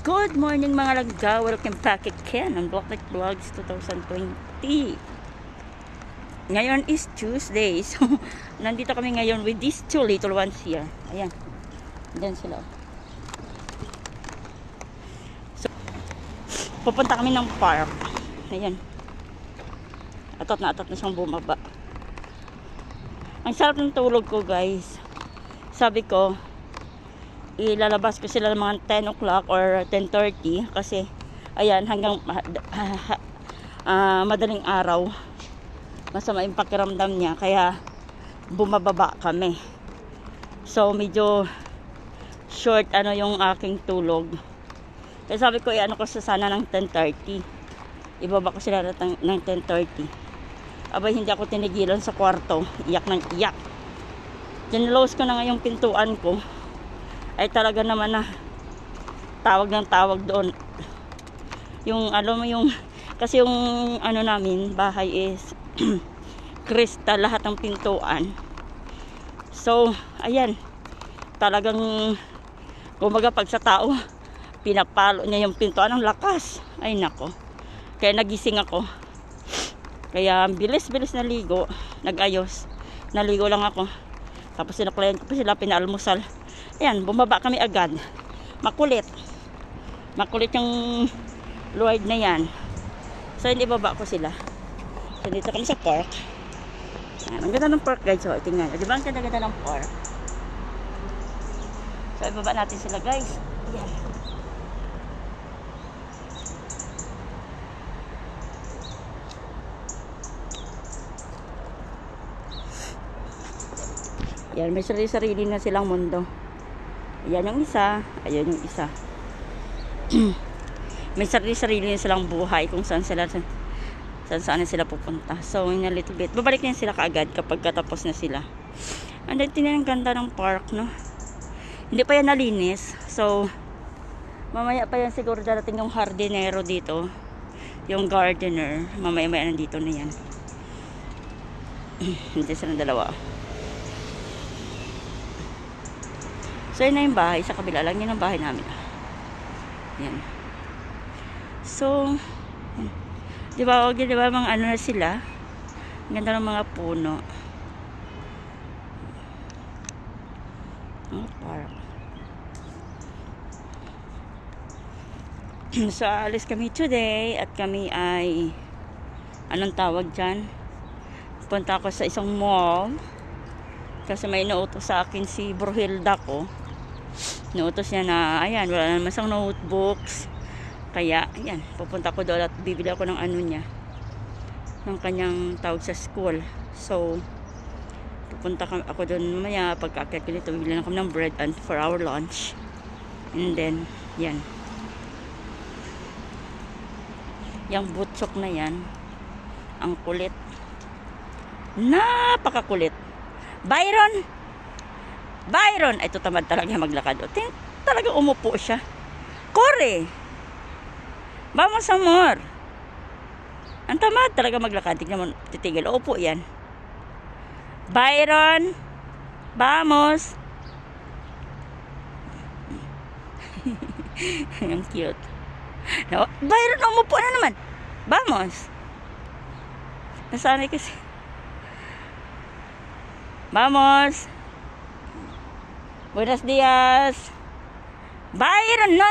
Good morning mga lagga. Welcome back again ang Blacklight Vlogs 2020. Ngayon is Tuesday. So, nandito kami ngayon with these two little ones here. Ayan. Ayan sila. So, pupunta kami ng park. Ayan. Atot na siyang bumaba. Ang sarap ng tulog ko, guys. Sabi ko, ilalabas ko sila ng mga 10 o'clock or 10:30 kasi ayan hanggang madaling araw masama yung pakiramdam niya kaya bumababa kami. So medyo short yung aking tulog. Kaya sabi ko ano ko sana ng 10:30. Ibaba ko sila ng 10:30. Abay hindi ako tinigilan sa kwarto. Iyak ng iyak. Dinlose ko na nga yung pintuan ko. Ay talaga naman na tawag ng tawag doon. Yung alam mo yung kasi yung namin bahay is kristal lahat ng pintuan. So ayan talagang kumbaga pag sa tao pinapalo niya yung pintuan ng lakas. Ay nako. Kaya nagising ako. Kaya bilis na ligo, nagayos. Naligo lang ako. Tapos sinaklayan ko pa sila, pinaalmusal. Ayan, bumaba kami agad. Makulit. Makulit yung Lord na yan. So, hindi baba ko sila. So, dito kami sa park. Ayan, ang ganda ng park, guys. So, tingnan. Di ba ang ganda ng park? So, ibaba natin sila, guys. Ayan. Ayan, may sarili na silang mundo. Ayan yung isa. Ayan yung isa. May sarili na silang buhay kung saan sila sila pupunta. So in a little bit babalik na sila kaagad kapag katapos na sila. And then tingnan ang ganda ng park, no? Hindi pa yan nalinis. So mamaya pa yan siguro darating yung hardinero dito. Yung gardener. Mamaya nandito na yan. Hindi sila dalawa. So, yun na yung bahay. Sa kabila lang yun ang bahay namin. Yan. So, di ba mga na sila? Ganda ng mga puno. Park. So, alis kami today at kami ay anong tawag dyan? Punta ako sa isang mall kasi may inuutos sa akin si Brohilda ko. Inuutos niya na ayan, wala naman siyang notebooks. Kaya, ayan, pupunta ko doon at bibili ako ng niya. Ng kanyang tawag sa school. So, pupunta ako doon mamaya. Pagkakit ko dito, bibili na kami ng bread and for our lunch. And then, yan. Yung butsok na yan, ang kulit. Napakakulit. Byron! Ay, ito tamad talaga maglakad. O, talaga umupo siya. Kore! Vamos, amor. Ang tamad talaga maglakad. Tignan mo, titigil. Upo yan. Byron! Vamos! Ang cute. No, Byron, umupo na naman. Vamos! Nasanay kasi. Vamos! Buenos días. Byron, no.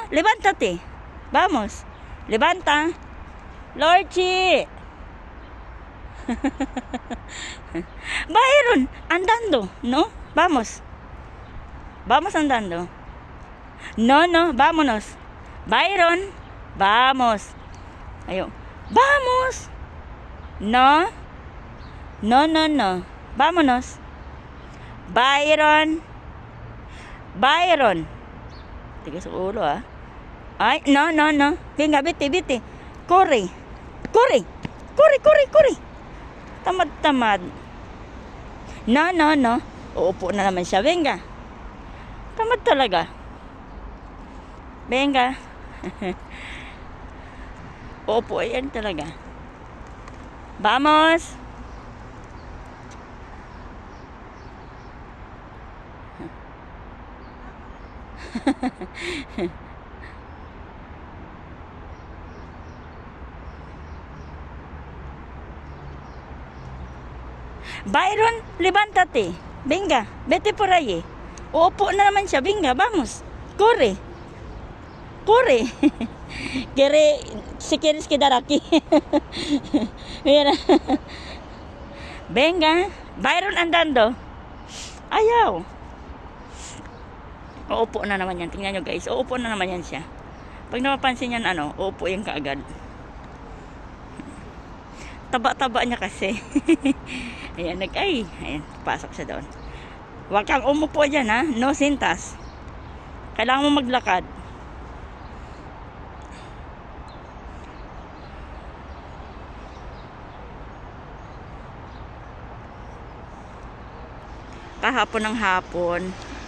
Levántate. Vamos. Levanta. Lorchi. Byron, andando, ¿no? Vamos. Vamos andando. No, vámonos. Byron, vamos. Ayo. Vamos. No. Vámonos. Byron. Tigas sa ulo, ah. Ay, no. Venga, vete. Corre. Tamad. No. Uupo na naman siya. Venga. Tamad talaga. Venga. Uupo, ayan talaga. Vamos. Byron, levántate. Venga, vete por ahí. Uupo na naman siya. Venga, vamos. Corre. Corre. Si quieres quedar aquí. Mira. Venga. Byron andando. Ayaw. Uupo na naman yan. Tingnan nyo guys. Uupo na naman yan siya. Pag napapansin yan, uupo yan kaagad. Taba-taba niya kasi. Ayan, ayan, pasok siya doon. Huwag kang umupo dyan, ha? No sintas. Kailangan mo maglakad. Kahapon ng hapon,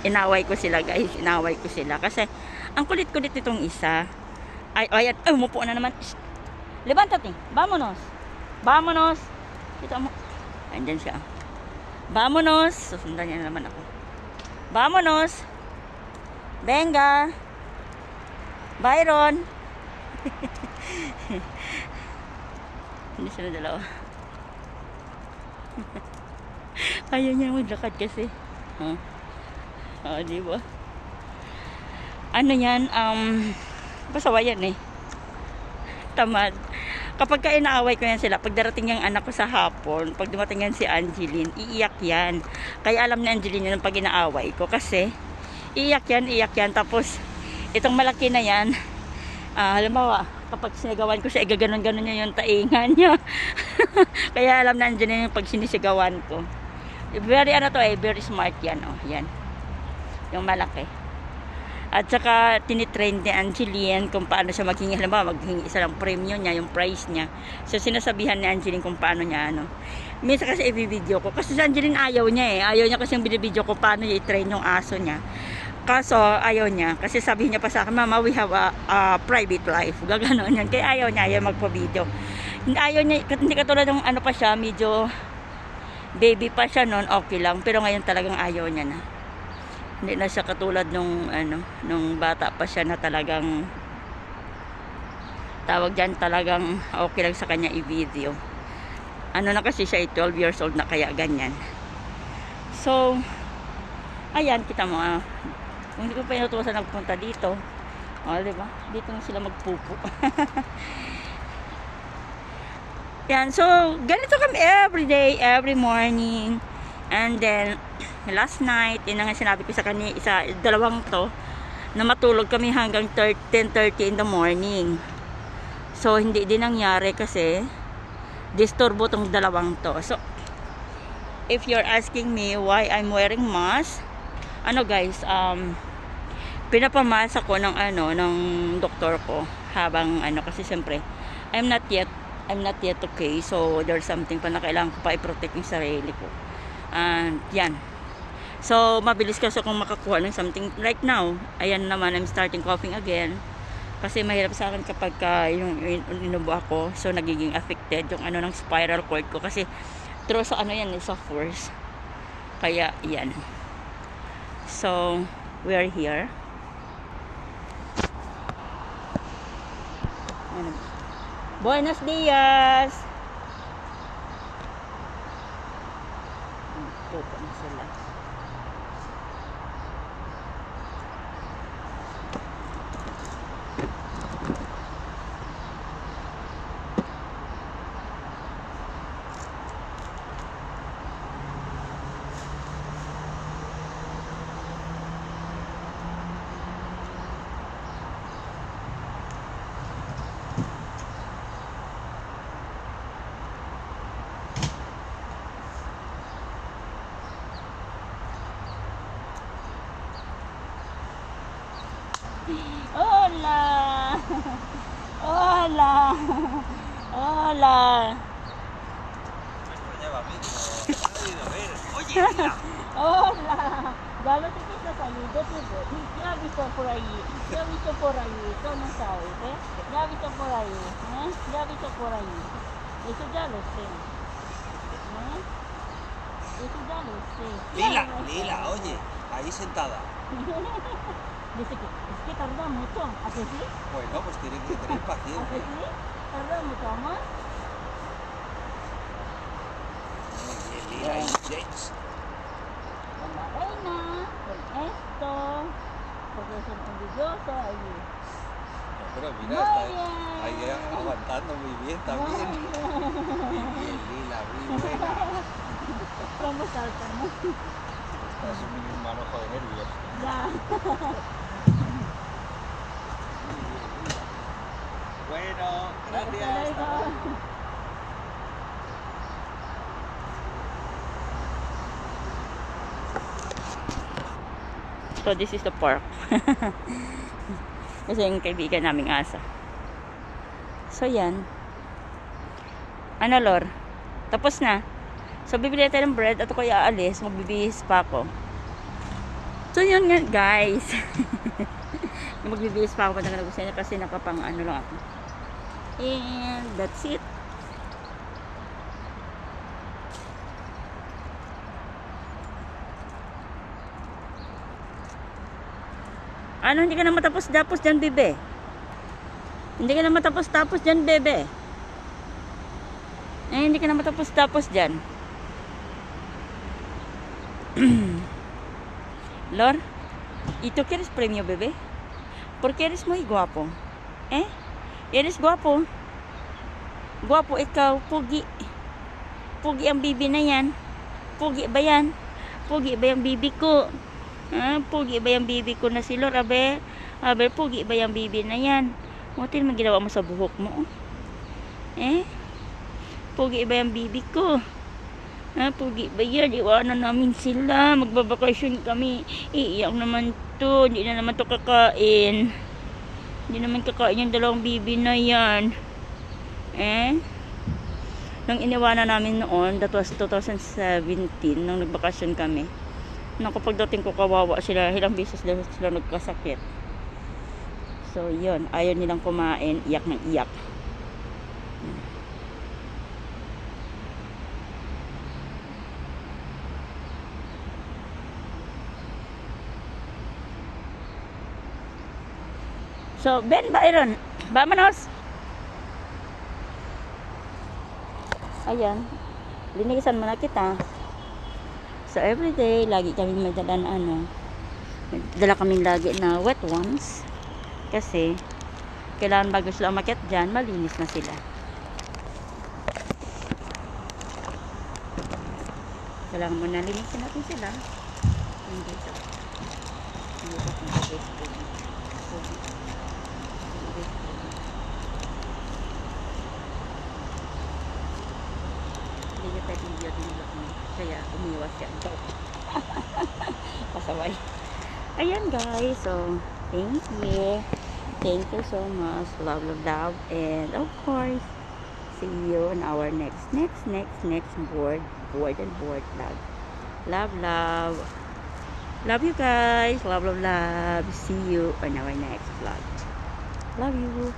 inaway ko sila guys. Inaway ko sila. Kasi, ang kulit-kulit nitong isa. Ayan, umupo na naman. Levántate, vámonos. Vámonos. Kita mo. Andyan siya. Vámonos. Susundan niya na naman ako. Vámonos. Venga. Byron. Hindi sila dalawa. Ayaw niya maglakad kasi. Diba? Ano yan? Basawa yan eh. Tamad. Kapag ka inaaway ko yan sila, pag darating yung anak ko sa hapon, pag dumating yan si Angeline, iiyak yan. Kaya alam ni Angeline yun pag inaaway ko. Kasi, iiyak yan. Tapos, itong malaki na yan, halimbawa, kapag sinagawan ko siya, igaganon-ganon niya yung taingan niya. Kaya alam na Angeline yung pag sinisigawan ko. Very, very smart yan, yan. Yung malaki. At saka tinitrain ni Angeline kung paano siya maghingi. Halimbawa, maghingi isa lang premium niya, yung price niya. So, sinasabihan ni Angeline kung paano niya, Minsan kasi i-video ko. Kasi si Angeline ayaw niya eh. Ayaw niya kasi yung binibideo ko paano niya i-train yung aso niya. Kaso, ayaw niya. Kasi sabi niya pa sa akin, Mama, we have a private life. Gaganon yan. Kaya ayaw niya, ayaw magpa-video. Ayaw niya, hindi katulad ng pa siya, medyo baby pa siya noon, okay lang. Pero ngayon talagang ayaw niya na. Hindi na siya katulad nung bata pa siya na talagang tawag dyan, talagang okay lang sa kanya i-video. Na kasi siya 12 years old na kaya ganyan. So, ayan, kita mo kung hindi ko pa inutusan nagpunta dito, diba? Dito na sila magpupo. Yan, so, ganito kami every day, every morning. And then, last night, yun nga sinabi ko sa kanya, dalawang to, na matulog kami hanggang 10:30 in the morning. So, hindi din nangyari kasi, disturbo tong dalawang to. So, if you're asking me why I'm wearing mask, guys, pinapamask ako ng ng doktor ko habang kasi siyempre, I'm not yet okay. So, there's something pa na kailangan ko pa i-protect yung sarili ko. And yan. So, mabilis kasi kung makakuha ng something. Right now, ayan naman, I'm starting coughing again. Kasi mahirap sa akin kapag yung inubo ako. So, nagiging affected yung ng spiral cord ko. Kasi, through sa yan, sa force. Kaya, yan. So, we are here. Buenos dias! Pupo na sila. Hola! Hola! Hola! Hola! Galo te quita saludo, ya he visto por ahí, ¿cómo sabes? Ya he visto por ahí, ya he visto por ahí. Eso ya lo sé. Eso ya lo sé. Lila, oye, ahí sentada. Dice que es que tarda mucho. ¿A que sí? Bueno, pues tiene que tener ¿A que paciencia. sí? Tarda mucho más. Muy bien, Lila y James. Con la reina, con esto. Porque son orgulloso ahí. No, pero mira, Muy está bien. ahí aguantando muy bien también. Muy bien, Lila, muy buena. ¿Cómo salta, no? Estás un manojo de nervios. Ya. Muy bien, Lila. Bueno, gracias. Hasta Hasta luego. luego. So this is the park. Kasi yung kaibigan naming asa. So yan. Ano Lor? Tapos na. So bibili tayo ng bread at ako aalis. Magbibihis pa ako. So yun nga guys. Magbibihis pa ako pag nag-usay na kasi nakapang ano lang ako. And that's it. Ano, hindi ka na matapos-tapos dyan, bebe? Hindi ka na matapos-tapos dyan, bebe? Hindi ka na matapos-tapos dyan. Lor, ¿y tú quieres premio, bebé? Porque eres muy guapo. Eres guapo. Guwapo ikaw, pugi. Pugi ang bibi na yan. Pugi ba yan? Pugi ba yung bibi ko? Pugi ba yung bibi ko na si Lor, abe? Abe, pugi ba yung bibi na yan? Mutin naman ginawa mo sa buhok mo. Pugi ba yung bibi ko? Pugi ba yan? Iwanan namin sila. Magbabakasyon kami. Iiyak naman to. Hindi na naman to kakain. Hindi naman kakain yung dalawang bibi na yan. Nung iniwanan namin noon, that was 2017, nung nagbakasyon kami. Nung kapag dating ko, kawawa sila. Ilang beses sila nagkasakit. So, yun. Ayaw nilang kumain. Iyak ng iyak. So, Ben Byron, vámonos. Ayan, linisan muna kita. So, everyday, lagi kami may dala na dala kami lagi na wet ones. Kasi, kailangan bago sila umakyat dyan, malinis na sila. Kailangan muna linisin natin sila. Hindi ito. Hindi ito kung pag-baseball. Hindi niya pwede video dinilak mo. Kaya umiwas siya. Pasaway. Ayan guys. So, thank you. Thank you so much. Love, love, love. And of course, see you on our next board and board vlog. Love, love. Love you guys. Love, love, love. See you on our next vlog. Love you.